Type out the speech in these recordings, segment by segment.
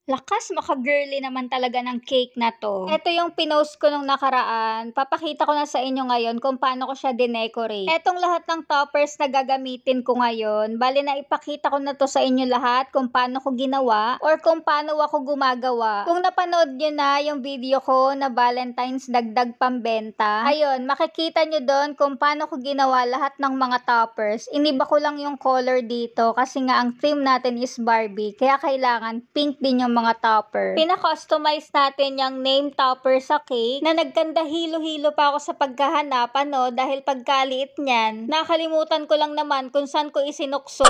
Lakas, maka-girly naman talaga ng cake na 'to. Ito yung pinost ko nung nakaraan. Papakita ko na sa inyo ngayon kung paano ko siya dinecorate. Etong lahat ng toppers na gagamitin ko ngayon, bale na ipakita ko na 'to sa inyo lahat kung paano ko ginawa or kung paano ako gumagawa. Kung napanood nyo na yung video ko na Valentine's dagdag pambenta, ayun, makikita nyo doon kung paano ko ginawa lahat ng mga toppers. Iniba ko lang yung color dito kasi nga ang theme natin is Barbie, kaya kailangan pink din yung mga topper. Pina-customize natin yung name topper sa cake na nagkanda hilo-hilo pa ako sa pagkahanap, dahil pagkaliit niyan, nakalimutan ko lang naman kung saan ko isinukso.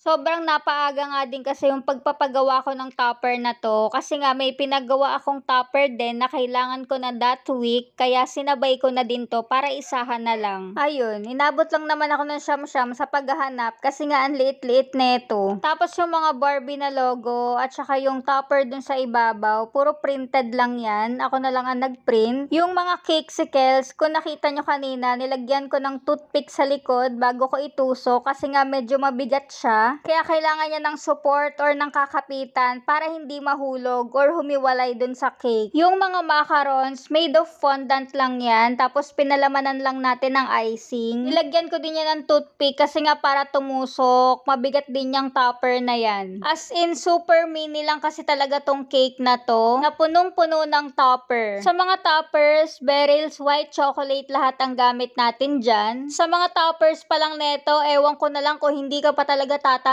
Sobrang napaaga nga din kasi yung pagpapagawa ko ng topper na to kasi nga may pinagawa akong topper din na kailangan ko na that week kaya sinabay ko na din to para isahan na lang. Ayun, inabot lang naman ako ng siyam-siyam sa paghahanap kasi nga ang liit-liit neto. Tapos yung mga Barbie na logo at saka yung topper dun sa ibabaw, puro printed lang yan. Ako na lang ang nagprint. Yung mga cakesicles, kung nakita nyo kanina, nilagyan ko ng toothpick sa likod bago ko ituso kasi nga medyo mabigat siya. Kaya kailangan niya ng support or ng kakapitan para hindi mahulog or humiwalay dun sa cake. Yung mga macarons, made of fondant lang yan. Tapos pinalamanan lang natin ng icing. Nilagyan ko din yan ng toothpick kasi nga para tumusok. Mabigat din yung topper na yan. As in, super mini lang kasi talaga tong cake na to. Na punong-puno ng topper. Sa mga toppers, Beryl's white chocolate lahat ang gamit natin dyan. Sa mga toppers pa lang neto, ewan ko na lang kung hindi ka pa talaga tatamis.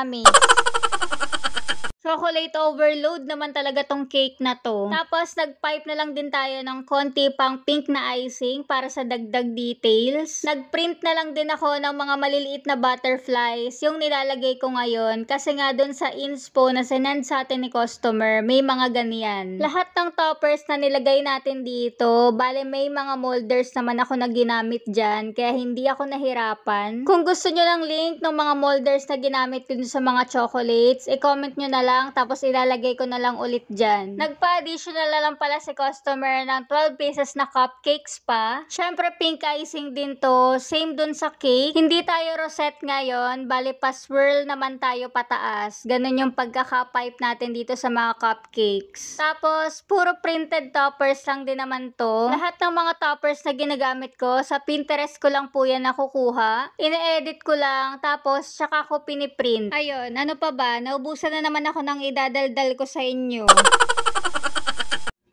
Chocolate overload naman talaga tong cake na to. Tapos, nag-pipe na lang din tayo ng konti pang pink na icing para sa dagdag details. Nag-print na lang din ako ng mga maliliit na butterflies, yung nilalagay ko ngayon. Kasi nga dun sa inspo na sinend sa atin ni customer, may mga ganyan. Lahat ng toppers na nilagay natin dito, bale may mga molders naman ako na ginamit dyan, kaya hindi ako nahirapan. Kung gusto nyo ng link ng mga molders na ginamit ko dun sa mga chocolates, i-comment nyo na lang, tapos ilalagay ko na lang ulit dyan. Nagpa-additional na lang pala si customer ng 12 pieces na cupcakes pa. Syempre pink icing din to, same dun sa cake. Hindi tayo rosette ngayon, bali pa swirl naman tayo pataas. Ganun yung pagkaka-pipe natin dito sa mga cupcakes. Tapos puro printed toppers lang din naman to. Lahat ng mga toppers na ginagamit ko, sa Pinterest ko lang po yan nakukuha. Ine-edit ko lang, tapos tsaka ko piniprint. Ayun, ano pa ba? Naubusan na naman ako nang idadaldal ko sa inyo.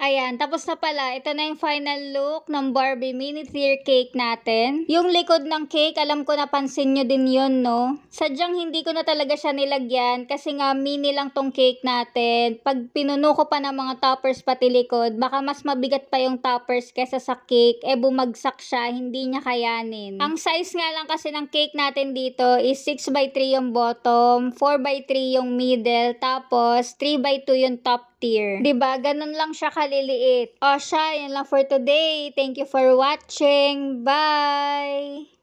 Ayan, tapos na pala. Ito na yung final look ng Barbie mini tier cake natin. Yung likod ng cake, alam ko napansin nyo din yun, no? Sadyang hindi ko na talaga siya nilagyan kasi nga mini lang tong cake natin. Pag pinuno ko pa ng mga toppers pati likod, baka mas mabigat pa yung toppers kesa sa cake. Bumagsak siya, hindi niya kayanin. Ang size nga lang kasi ng cake natin dito is 6x3 yung bottom, 4x3 yung middle, tapos 3x2 yung top tier. Diba? Ganun lang siya kaliliit. O siya, yun lang for today. Thank you for watching. Bye!